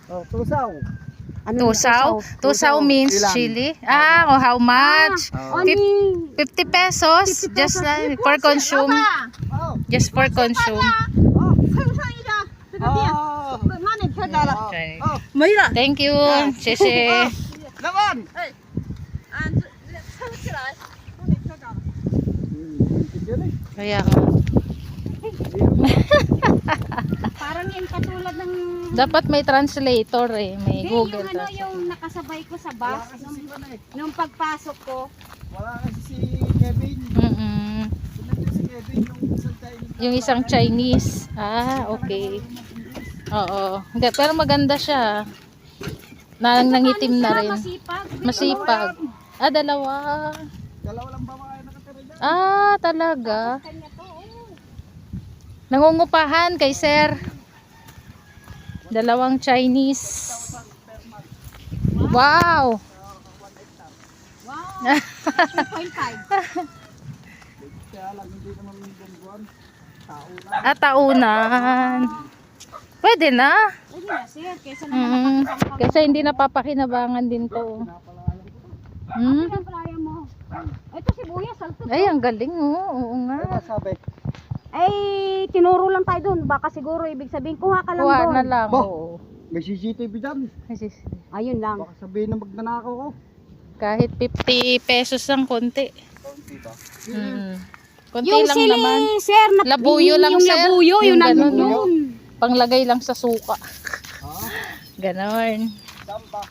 Oh, tusaw. Ano tusaw? Tusaw means Ilan? chili. Ah, oh, how much? Oh. 50 pesos. Just like for consume. Oh. Just for consume. Oh. Okay. Oh. Thank you. Sheshe. Laban. Kaya nga. Parang yung katulad ng Dapat may translator eh. May Google yung ano Translate. yung nakasabay ko sa bus nung pagpasok ko. Wala kasi si Kevin. Sinadya si Kevin Yung isang Chinese. Ah, okay. Oo. Hindi, pero maganda siya. Nangitim na rin. Masipag. Masipag. Ah, dalawa. Dalawa lang babae nakatira dyan. Ah, talaga. Kanya to. Nangungupahan kay sir. Dalawang Chinese. Wow. Wow. 2.5. Kaya lang hindi naman buwan. Tao na. At taunan. Pwede na. Pwede na sir. Kesa naman Kasi hindi napapakinabangan din to. Pinapalaya mo. Ito sibuyas. Salto. Ay, ang galing oh. Oo nga. Ano sabi? Ay, tinuro lang tayo doon. Baka siguro ibig sabihin, kuha ka lang Kuha doon. na lang. Bah. Oo. May CCTV dyan. Ayun lang. Baka sabihin na magnanakaw ko. Kahit 50 pesos lang konti. Konti ba? Konti Yung lang sili, naman. sir. Labuyo lang, yung sir. labuyo, Yung yun ang ganun, yun. Panglagay lang sa suka. Ha? Ganon. Saan ba?